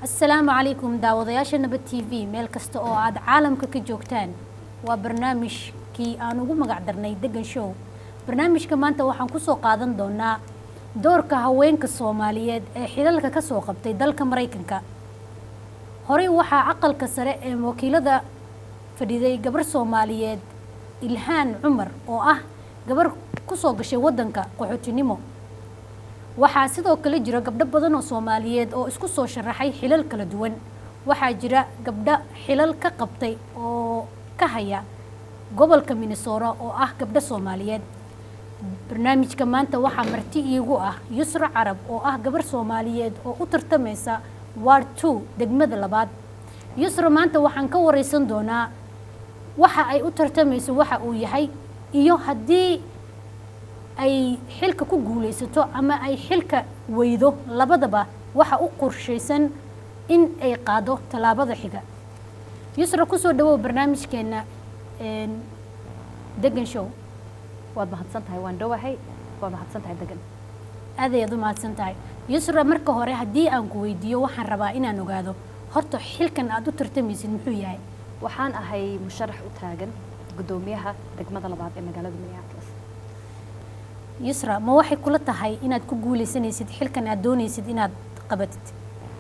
السلام عليكم داودياشا نبت تي في ميل كasta oo aad caalamka ka joogtaan waa barnaamijkii aan ugu magac darnay Degan Show barnaamijka maanta waxaan ku soo qaadan doonaa doorka haweenka Soomaaliyeed ee xilalka ka soo qabtay dalka Mareykanka horey waxa aqalka sare ee wakiilada fadhiday gabar Soomaaliyeed Ilhaan Cumar oo ah gabar ku soo gashay wadanka qaxootinimo waxaa sidoo kale jira gabdho badan oo Soomaaliyeed oo isku soo sharaxay xilal kala duwan waxaa jira gabdho xilal ka qabtay oo ka haya gobolka Minnesota oo ah gabdho Soomaaliyeed barnaamijka maanta waxaa marti iigu ah Yusra Carab oo ah gabar Soomaaliyeed oo u tartamaysa Ward 2 degmada labaad Yusra maanta waxaan ka wareysan doonaa waxa ay u tartamayso waxa uu yahay iyo haddii ay xilka ku guuleysato ama ay xilka weydo labadaba waxa u qorsheysan in ay qaado talaabada xiga Yusra ku soo dhawow barnaamijkeena Degan Show waad mahadsantahay waan dhawahay waad mahadsantahay Degan aad ayaad u mahadsantahay Yusra marka hore haddii aan ku weydiiyo waxaan rabaa inaan ogaado horta xilkan aad u tartamaysid muxuu yahay waxaan ahay musharax u taagan gudoomiyaha degmada labaad ee magaalada Minneapolis Yusra ma waxay kula tahay inaad ku guuleysanaysid xilkan aad doonaysid inaad qabatid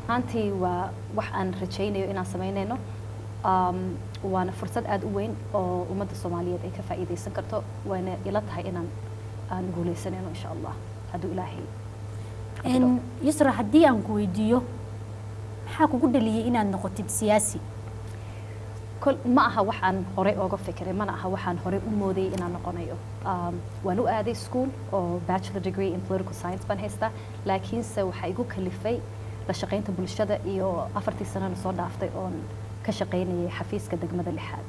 maantii waa wax aan rajaynayo inaan sameynayno waana fursad aad u weyn oo ummadda Soomaaliyeed ay ka faa'iideysan karto waana ila tahay aan guuleysanayno insha Allah hadduu Ilaahay Yusra haddii aan ku weydiiyo maxaa kugu dhaliyay inaad noqotid siyaasi ma aha waxaan hore uga fikiray mana aha waxaan hore u mooday inaan noqonayo waan u aaday school oo bachelor degree in political science baan haystaa laakiinse waxa igu kalifay la shaqaynta bulshada iyo 4 sano soo dhaaftay oon ka shaqaynayay xafiiska degmada lixaad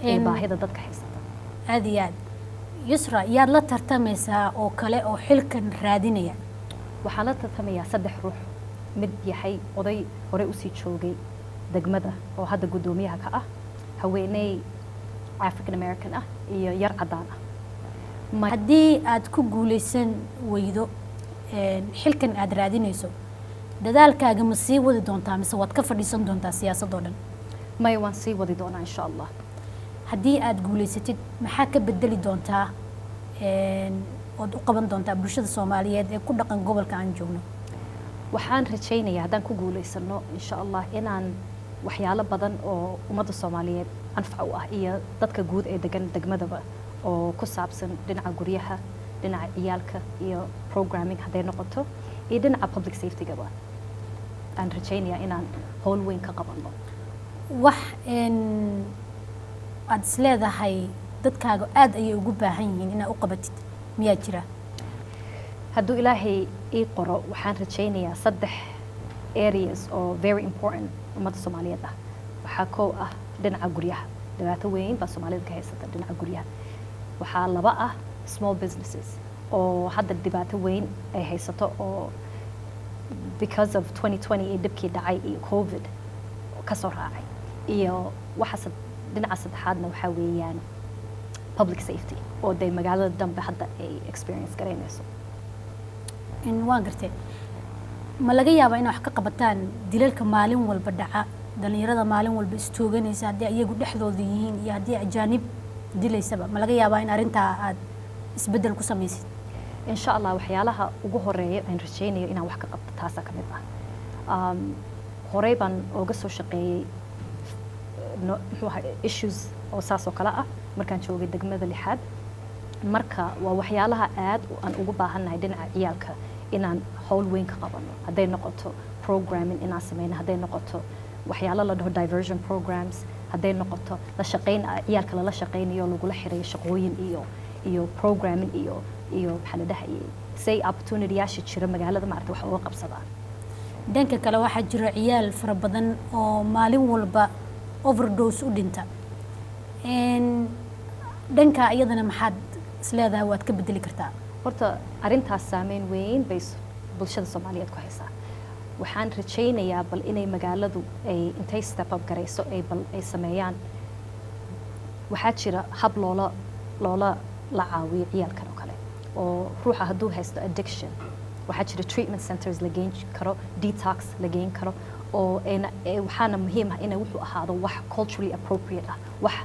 ee baahida dadka haysata aad iyo aad Yusra yaad la tartamaysaa oo kale oo xilkan raadinaya waxaan la tartamayaa 3 ruux mid yahay oday hore u sii joogay degmada oo hadda gudoomiyaha ka ah haweeney African American ah iyo yar cadaan ah haddii aad ku guuleysan weydo xilkan aad raadinayso dadaalkaaga ma sii wadi doontaa mise waad ka fadhiisan doontaa siyaasadda oo dhan may waan sii wadi doonaa insha Allah haddii aad guuleysatid maxaa ka bedeli doontaa ood u qaban doontaa bulshada Soomaaliyeed ee ku dhaqan gobolka aan joogno waxaan rajaynayaa haddaan ku guuleysano insha Allah inaan waxyaalo badan oo ummadda Soomaaliyeed anfac u ah iyo dadka guud ee degan degmadaba oo ku saabsan dhinaca guryaha dhinaca ciyaalka iyo programming haday noqoto iyo dhinaca public safety gaba aan rajaynayaa inaan howl weyn ka qabano wax aad isleedahay dadkaaga aad ayay ugu baahan yihiin inaad u qabatid miyaa jira hadduu Ilaahay ii qoro waxaan rajaynayaa 3 areas oo very important ummadda Soomaaliyeed ah waxaa koow ah dhinaca guryaha dhibaato weyn baa Soomaalida ka haysata dhinaca guryaha waxaa laba ah small businesses oo hadda dhibaato weyn ay haysato oo because of 2020 ee dibkii dhacay iyo covid ka soo raacay iyo waxa dhinaca saddexaadna waxaa weeyaan public safety oo day magaalada dambe hadda ay experience gareynayso in waan gartay ma laga yaabaa in wax ka qabataan dilalka maalin walba dhaca dhalinyarada maalin walba istooganaysa haddii iyagu dhexdooda yihiin iyo haddii ajaanib dilaysaba ma laga yaabaa in arintaa aad isbedel ku samaysid insha Allah waxyaalaha ugu horeeya aan rajaynayo inaan wax ka qabto taasa ka mid ah horey baan uga soo shaqeeyay issues oo saas oo kala ah markaan joogay degmada lixaad marka waa waxyaalaha aad aan ugu baahanahay dhinaca ciyaalka inaan howl weyn ka qabano haday noqoto programming inaan sameeyno haday noqoto waxyaalo la dhaho diversion programs haday noqoto la shaqeyn ciyaalka la shaqeynayo lagu la xiriyo shaqooyin iyo programming iyo xaladaha say opportunity yaasha jira magaalada maarta wax uga qabsadaan dhanka kale waxa jira ciyaal fara badan oo maalin walba overdose u dhinta dhanka iyadana maxaad isleedahay waad ka bedeli kartaa horta arintaas saameyn weyn bay bulshada Soomaaliyeed ku haysaa waxaan rajaynayaa bal inay magaaladu ay intay step up gareyso ay sameeyaan waxaa jira hab loola la caawiyo ciyaalkan oo kale oo ruuxa hadduu haysto addiction waxaa jira treatment centers la geyn karo detox la geyn karo oo waxaana muhiim ah inay wuxuu ahaado wax culturally appropriate ah wax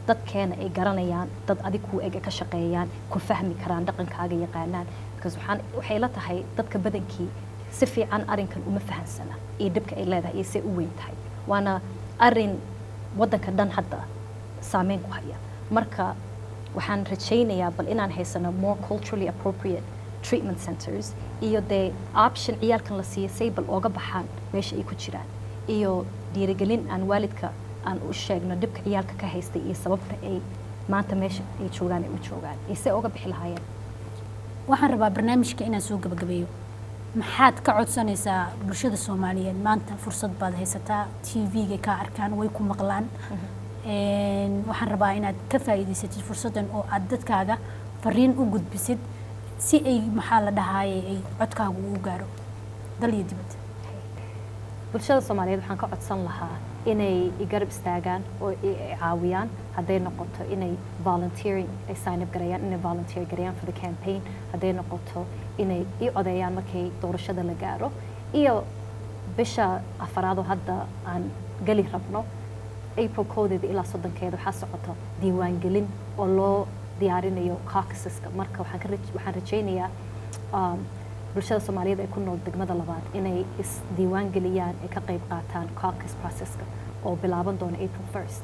dadkeena ay garanayaan dad adig ku eg ka shaqeeyaan ku fahmi karaan dhaqankaaga yaqaanaan because waxay la tahay dadka badankii si fiican arrinkan uma fahansana iyo dhibka ay leedahay iyo say u weyn tahay waana arrin waddanka dhan hadda saameyn ku haya marka waxaan rajaynayaa bal inaan haysano more culturally appropriate treatment centers iyo dee option ciyaalkan la siiyo say bal ooga baxaan meesha ay ku jiraan iyo dhiirigelin aan waalidka aan u sheegno dhibka ciyaalka ka haystay iyo sababta ay maanta meesha ay joogaan ay u joogaan iyo say ooga bixi lahaayeen waxaan rabaa barnaamijka inaan soo gabagabeeyo maxaad ka codsanaysaa bulshada Soomaaliyeed maanta fursad baad haysataa TV-ga ka arkaan way ku maqlaan waxaan rabaa inaad ka faa'iidaysatid fursadan oo aad dadkaaga fariin u gudbisid si ay maxaa la dhahaayay ay codkaagu u gaaro dal iyo dibadda bulshada Soomaaliyeed waxaan ka codsan lahaa inay garab istaagaan oo ay caawiyaan hadday noqoto inay volunteering ay sign up gareeyaan inay volunteer gareeyaan for the campaign hadday noqoto inay i codeeyaan markay doorashada la gaaro iyo bisha afaraad oo hadda aan gali rabno April koodeeda ilaa 30keeda waxaa socoto diiwaangelin oo loo diyaarinayo caucuseska marka waxaan rajaynayaa bulshada Soomaaliyeed ay ku nool degmada labaad inay is diiwaan geliyaan ay ka qayb qaataan caucus processka oo bilaaban doona April 1st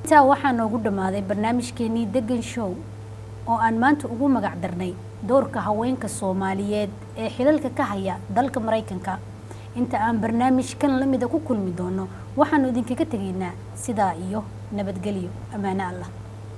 intaa waxaa noogu dhammaaday barnaamijkeenii Degan Show oo aan maanta ugu magac darnay doorka haweenka Soomaaliyeed ee xilalka ka haya dalka Mareykanka inta aan barnaamijkan la mid ah ku kulmi doono waxaanu idinkaga tegaynaa sidaa iyo nabadgelyo amaana Allah